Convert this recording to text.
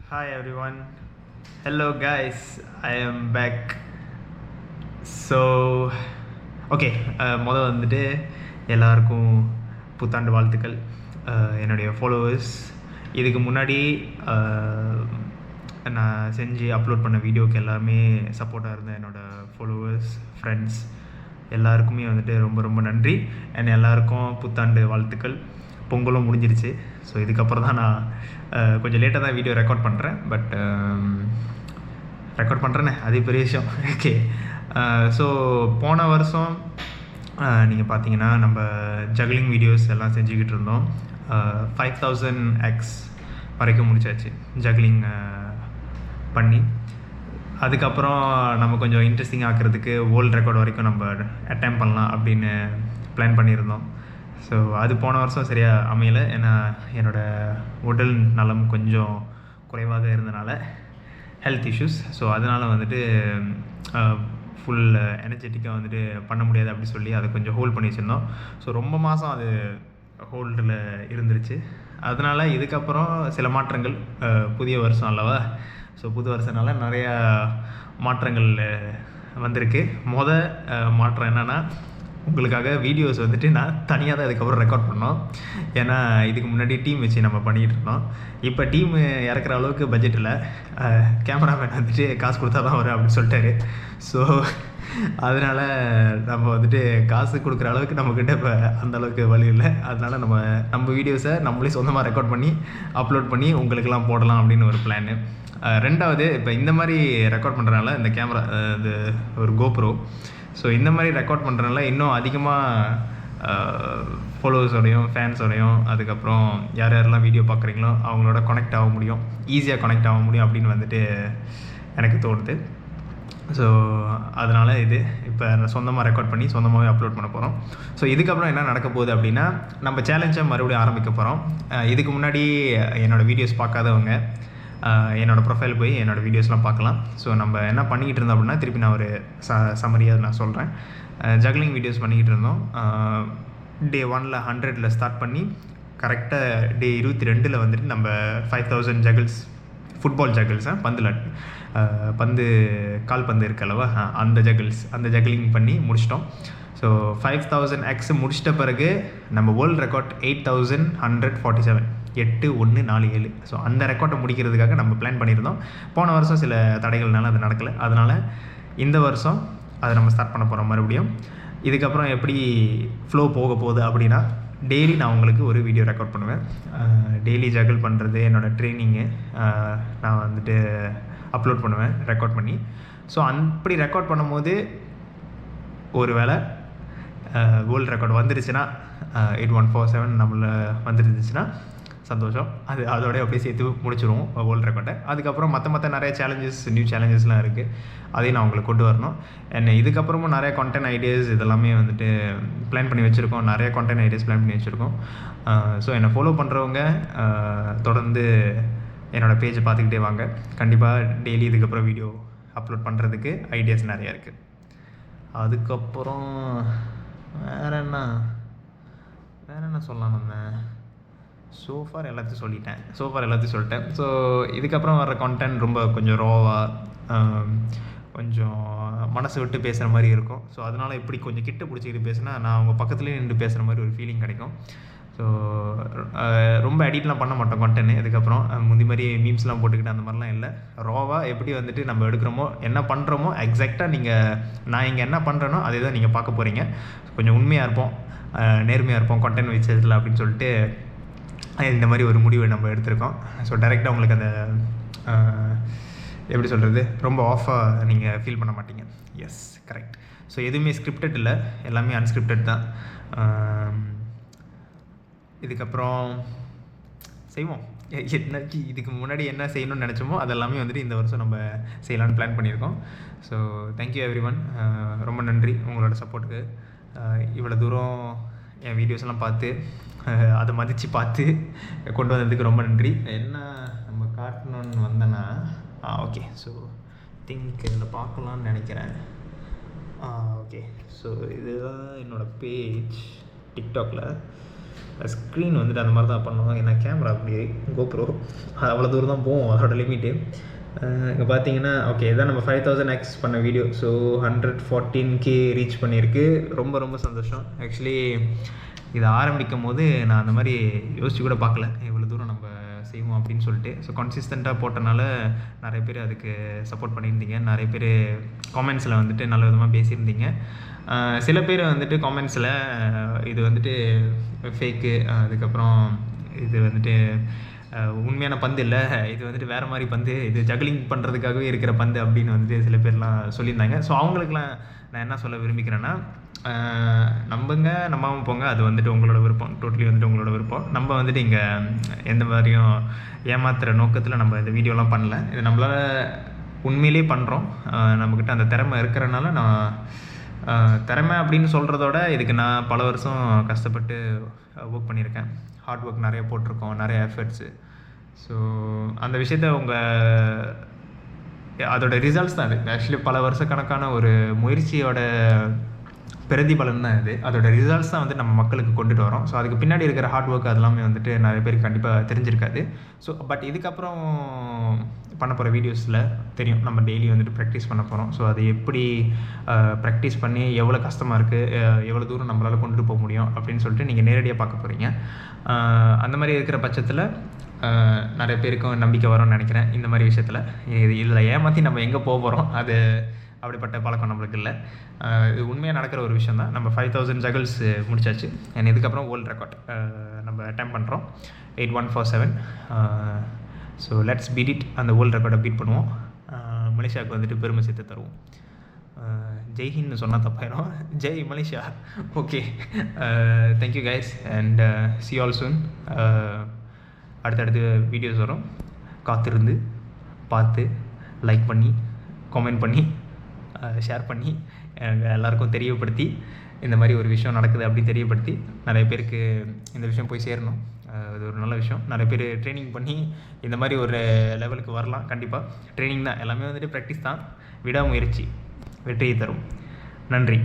Hi everyone. Hello guys. I am back. So okay, மொதல் வந்துட்டு எல்லாருக்கும் புத்தாண்டு வாழ்த்துக்கள். என்னுடைய ஃபாலோவர்ஸ் இதுக்கு முன்னாடி நான் செஞ்சு அப்லோட் பண்ண வீடியோவுக்கு எல்லாருமே சப்போர்ட்டாக இருந்த என்னோடய ஃபாலோவர்ஸ், ஃப்ரெண்ட்ஸ் எல்லாருக்குமே வந்துட்டு ரொம்ப ரொம்ப நன்றி. அண்ட் எல்லாருக்கும் புத்தாண்டு வாழ்த்துக்கள். பொங்கலும் முடிஞ்சிருச்சு. ஸோ இதுக்கப்புறம் தான் நான் கொஞ்சம் லேட்டாக தான் வீடியோ ரெக்கார்ட் பண்ணுறேன். பட் ரெக்கார்ட் பண்ணுறேன்னே அது பெரிய விஷயம். ஓகே, ஸோ போன வருஷம் நீங்கள் பார்த்தீங்கன்னா நம்ம ஜக்லிங் வீடியோஸ் எல்லாம் செஞ்சுக்கிட்டு இருந்தோம். 5000 X வரைக்கும் முடிச்சாச்சு ஜக்லிங் பண்ணி. அதுக்கப்புறம் நம்ம கொஞ்சம் இன்ட்ரெஸ்டிங் ஆக்கிறதுக்கு வேர்ல்டு ரெக்கார்ட் வரைக்கும் நம்ம அட்டெம்ப்ட் பண்ணலாம் அப்படின்னு பிளான் பண்ணியிருந்தோம். ஸோ அது போன வருஷம் சரியாக அமையலை. ஏன்னா என்னோடய உடல் நலம் கொஞ்சம் குறைவாக இருந்தனால ஹெல்த் இஷ்யூஸ். ஸோ அதனால் வந்துட்டு ஃபுல் எனர்ஜெட்டிக்காக வந்துட்டு பண்ண முடியாது அப்படி சொல்லி அதை கொஞ்சம் ஹோல்ட் பண்ணி வச்சுருந்தோம். ஸோ ரொம்ப மாதம் அது ஹோல்டில் இருந்துருச்சு. அதனால் இதுக்கப்புறம் சில மாற்றங்கள், புதிய வருஷம் அல்லவா. ஸோ புது வருஷனால நிறையா மாற்றங்கள் வந்திருக்கு. மாற்றம் என்னென்னா, உங்களுக்காக வீடியோஸ் வந்துட்டு நான் தனியாக தான் இதுக்கப்புறம் ரெக்கார்ட் பண்ணோம். ஏன்னா இதுக்கு முன்னாடி டீம் வச்சு நம்ம பண்ணிகிட்டு இருந்தோம். இப்போ டீமு இறக்குற அளவுக்கு பட்ஜெட் இல்லை. கேமராமேன் வந்துட்டு காசு கொடுத்தா தான் வரும் அப்படின்னு சொல்லிட்டாரு. ஸோ அதனால் நம்ம வந்துட்டு காசு கொடுக்குற அளவுக்கு நம்மக்கிட்ட இப்போ அந்தளவுக்கு வழி இல்லை. அதனால் நம்ம வீடியோஸை நம்மளே சொந்தமாக ரெக்கார்ட் பண்ணி அப்லோட் பண்ணி உங்களுக்கெல்லாம் போடலாம் அப்படின்னு ஒரு பிளான். ரெண்டாவது, இப்போ இந்த மாதிரி ரெக்கார்ட் பண்ணுறதுனால இந்த கேமரா இது ஒரு கோப்ரோ. ஸோ இந்த மாதிரி ரெக்கார்ட் பண்ணுறதுனால இன்னும் அதிகமாக ஃபாலோவர்ஸோடையும் ஃபேன்ஸோடையும் அதுக்கப்புறம் யார் யாரெல்லாம் வீடியோ பார்க்குறீங்களோ அவங்களோட கனெக்ட் ஆக முடியும், ஈஸியாக கனெக்ட் ஆக முடியும் அப்படின்னு வந்துட்டு எனக்கு தோணுது. ஸோ அதனால் இது இப்போ சொந்தமாக ரெக்கார்ட் பண்ணி சொந்தமாகவே அப்லோட் பண்ண போகிறோம். ஸோ இதுக்கப்புறம் என்ன நடக்க போகுது அப்படின்னா, நம்ம சேலஞ்சை மறுபடியும் ஆரம்பிக்க போகிறோம். இதுக்கு முன்னாடி என்னோடய வீடியோஸ் பார்க்காதவங்க என்னோடய ப்ரொஃபைல் போய் என்னோடய வீடியோஸ்லாம் பார்க்கலாம். ஸோ நம்ம என்ன பண்ணிக்கிட்டு இருந்தோம் அப்படின்னா, திருப்பி நான் ஒரு சம்மரியாக நான் சொல்கிறேன். ஜக்லிங் வீடியோஸ் பண்ணிக்கிட்டு இருந்தோம். டே 1ல் 100ல் ஸ்டார்ட் பண்ணி கரெக்டாக டே 22ல் வந்துட்டு நம்ம 5000 ஜகிள்ஸ், ஃபுட்பால் ஜகிள்ஸ், பந்து கால்பந்து இருக்கல்லவா, அந்த ஜகிளிங் பண்ணி முடிச்சிட்டோம். ஸோ 5000 X முடிச்சிட்ட பிறகு நம்ம வேர்ல்டு ரெக்கார்ட் 8147, 8147. ஸோ அந்த ரெக்கார்டை முடிக்கிறதுக்காக நம்ம பிளான் பண்ணியிருந்தோம். போன வருஷம் சில தடைகள்னால அது நடக்கலை. அதனால் இந்த வருஷம் அதை நம்ம ஸ்டார்ட் பண்ண போகிறோம் மறுபடியும். இதுக்கப்புறம் எப்படி ஃப்ளோ போக போகுது அப்படின்னா, டெய்லி நான் உங்களுக்கு ஒரு வீடியோ ரெக்கார்ட் பண்ணுவேன். டெய்லி ஜகிள் பண்ணுறது, என்னோடய ட்ரைனிங்கு நான் வந்துட்டு அப்லோட் பண்ணுவேன் ரெக்கார்ட் பண்ணி. ஸோ அப்படி ரெக்கார்ட் பண்ணும்போது ஒரு வேளை வேர்ல்டு ரெக்கார்டு வந்துருச்சுன்னா, 8147 நம்மள வந்துருந்துச்சுன்னா சந்தோஷம். அதோடய அப்படியே சேர்த்து முடிச்சிடுவோம் வேர்ல்டு ரெக்கார்டை. அதுக்கப்புறம் மற்ற நிறைய நியூ சேலஞ்சஸ்லாம் இருக்குது. அதையும் நான் உங்களுக்கு கொண்டு வரணும். இதுக்கப்புறமும் நிறைய கண்டென்ட் ஐடியாஸ் இதெல்லாமே வந்துட்டு பிளான் பண்ணி வச்சுருக்கோம். நிறைய கண்டென்ட் ஐடியாஸ் பிளான் பண்ணி வச்சுருக்கோம். ஸோ என்னை ஃபாலோ பண்ணுறவங்க தொடர்ந்து என்னோடய பேஜை பார்த்துக்கிட்டே வாங்க. கண்டிப்பாக டெய்லி இதுக்கப்புறம் வீடியோ அப்லோட் பண்ணுறதுக்கு ஐடியாஸ் நிறையா இருக்குது. அதுக்கப்புறம் வேறு என்ன சொல்லலாம், நம்ம சோஃபார் எல்லாத்தையும் சொல்லிட்டேன். ஸோ இதுக்கப்புறம் வர கண்டென்ட் ரொம்ப கொஞ்சம் ரோவாக, கொஞ்சம் மனசு விட்டு பேசுகிற மாதிரி இருக்கும். ஸோ அதனால் இப்படி கொஞ்சம் கிட்ட பிடிச்சிக்கிட்டு பேசுனா நான் அவங்க பக்கத்துலேயே நின்று பேசுகிற மாதிரி ஒரு ஃபீலிங் கிடைக்கும். ஸோ ரொம்ப எடிட்லாம் பண்ண மாட்டோம் கண்டென்ட். இதுக்கப்புறம் முந்தி மாதிரி மீம்ஸ்லாம் போட்டுக்கிட்டு அந்த மாதிரிலாம் இல்லை. ரோவாக எப்படி வந்துட்டு நம்ம எடுக்கிறோமோ, என்ன பண்ணுறோமோ எக்ஸாக்டாக நான் இங்கே என்ன பண்ணுறேனோ அதே தான் நீங்கள் பார்க்க போகிறீங்க. கொஞ்சம் உண்மையாக இருப்போம், நேர்மையாக இருப்போம் கண்டென்ட் வச்சதில் அப்படின்னு சொல்லிட்டு இந்த மாதிரி ஒரு முடிவை நம்ம எடுத்திருக்கோம். ஸோ டைரெக்டாக உங்களுக்கு அந்த எப்படி சொல்கிறது, ரொம்ப ஆஃபாக நீங்கள் ஃபீல் பண்ண மாட்டீங்க. Yes, correct. ஸோ எதுவுமே ஸ்கிரிப்டட் இல்லை, எல்லாமே அன்ஸ்கிரிப்டட் தான். இதுக்கப்புறம் செய்வோம். இதுக்கு முன்னாடி என்ன செய்யணும்னு நினச்சோமோ அதெல்லாமே வந்துட்டு இந்த வருஷம் நம்ம செய்யலான்னு பிளான் பண்ணியிருக்கோம். So thank you everyone. ரொம்ப நன்றி உங்களோட சப்போர்ட்டுக்கு. இவ்வளோ தூரம் என் வீடியோஸ்லாம் பார்த்து அதை மதித்து பார்த்து கொண்டு வந்ததுக்கு ரொம்ப நன்றி. என்ன நம்ம காட்டணுன்னு வந்தேன்னா, ஓகே, ஸோ இதில் பார்க்கலான்னு நினைக்கிறேன். ஓகே, ஸோ இதுதான் என்னோடய பேஜ் டிக்டாக்ல. ஸ்க்ரீன் வந்துட்டு அந்த மாதிரி தான் பண்ணுவோம். ஏன்னா கேமரா அப்படி கோப்ரோ அவ்வளோ தூரம் தான் போவோம், அதோட லிமிட்டு. இங்கே பார்த்தீங்கன்னா ஓகே இதான் நம்ம 5000x பண்ண வீடியோ. ஸோ 114K ரீச் பண்ணியிருக்கு. ரொம்ப ரொம்ப சந்தோஷம். ஆக்சுவலி இதை ஆரம்பிக்கும் போது நான் அந்த மாதிரி யோசிச்சு கூட பார்க்கல இவ்வளோ தூரம் நம்ம செய்வோம் அப்படின்னு சொல்லிட்டு. ஸோ கன்சிஸ்டண்ட்டாக போட்டனால நிறைய பேர் அதுக்கு சப்போர்ட் பண்ணியிருந்தீங்க. நிறைய பேர் காமெண்ட்ஸில் வந்துட்டு நல்ல விதமாக பேசியிருந்தீங்க. சில பேர் வந்துட்டு காமெண்ட்ஸில் இது வந்துட்டு ஃபேக்கு, அதுக்கப்புறம் இது வந்துட்டு உண்மையான பந்து இல்லை, இது வந்துட்டு வேறு மாதிரி பந்து, இது ஜக்லிங் பண்ணுறதுக்காகவே இருக்கிற பந்து அப்படின்னு வந்துட்டு சில பேர்லாம் சொல்லியிருந்தாங்க. ஸோ அவங்களுக்குலாம் நான் என்ன சொல்ல விரும்பிக்கிறேன்னா, நம்புங்க நம்பாமல் போங்க, அது வந்துட்டு உங்களோட விருப்பம், டோட்டலி வந்துட்டு உங்களோட விருப்பம். நம்ம வந்துட்டு இங்கே எந்த மாதிரியும் ஏமாத்துகிற நோக்கத்தில் நம்ம இந்த வீடியோலாம் பண்ணல. இது நம்மளால் உண்மையிலே பண்ணுறோம். நம்மக்கிட்ட அந்த திறமை இருக்கிறனால நான் திறமை அப்படின்னு சொல்கிறதோட இதுக்கு நான் பல வருஷம் கஷ்டப்பட்டு ஒர்க் பண்ணியிருக்கேன். ஹார்ட் ஒர்க் நிறைய போட்டிருக்கோம், நிறைய எஃபர்ட்ஸு. ஸோ அந்த விஷயத்த அதோட ரிசல்ட்ஸ் தான் அது. ஆக்சுவலி பல வருஷக்கணக்கான ஒரு முயற்சியோட பிரதிபலன் தான் இது. அதோட ரிசல்ட்ஸ் தான் வந்து நம்ம மக்களுக்கு கொண்டுட்டு வரோம். ஸோ அதுக்கு பின்னாடி இருக்கிற ஹார்ட் ஒர்க் அதெல்லாமே வந்துட்டு நிறைய பேருக்கு கண்டிப்பாக தெரிஞ்சிருக்காது. ஸோ பட் இதுக்கப்புறம் பண்ண போகிற வீடியோஸில் தெரியும் நம்ம டெய்லி வந்துட்டு ப்ராக்டிஸ் பண்ண போகிறோம். ஸோ அது எப்படி ப்ராக்டிஸ் பண்ணி எவ்வளோ கஷ்டமாக இருக்குது, எவ்வளோ தூரம் நம்மளால் கொண்டுட்டு போக முடியும் அப்படின்னு சொல்லிட்டு நீங்கள் நேரடியாக பார்க்க போகிறீங்க. அந்த மாதிரி இருக்கிற பட்சத்தில் நிறைய பேருக்கும் நம்பிக்கை வரும்னு நினைக்கிறேன். இந்த மாதிரி விஷயத்தில் இதில் ஏமாற்றி நம்ம எங்கே போக போகிறோம், அது அப்படிப்பட்ட பழக்கம் நம்மளுக்கு இல்லை. இது உண்மையாக நடக்கிற ஒரு விஷயம் தான். நம்ம 5000 ஜகல்ஸ் முடிச்சாச்சு. அண்ட் இதுக்கப்புறம் வேர்ல்டு ரெக்கார்ட் நம்ம அட்டெம்ப்ட் பண்ணுறோம் 8147. So let's beat it. அந்த வேர்ல்டு ரெக்கார்டை பீட் பண்ணுவோம். மலேசியாவுக்கு வந்துட்டு பெருமை சேர்த்து தருவோம். ஜெய்ஹின்னு சொன்னால் தப்பாயிரும். Jai Malaysia. Okay, thank you guys and see you all soon. அடுத்தடுத்து வீடியோஸ் வரும். காத்திருந்து பார்த்து லைக் பண்ணி கமெண்ட் பண்ணி ஷேர் பண்ணி எல்லாருக்கும் தெரியப்படுத்தி இந்த மாதிரி ஒரு விஷயம் நடக்குது அப்படின்னு தெரியப்படுத்தி நிறைய பேருக்கு இந்த விஷயம் போய் சேரணும். அது ஒரு நல்ல விஷயம். நிறைய பேர் ட்ரைனிங் பண்ணி இந்த மாதிரி ஒரு லெவலுக்கு வரலாம். கண்டிப்பாக ட்ரைனிங் தான், எல்லாமே வந்துட்டு ப்ராக்டிஸ் தான். விடாமுயற்சி வெற்றியை தரும். நன்றி.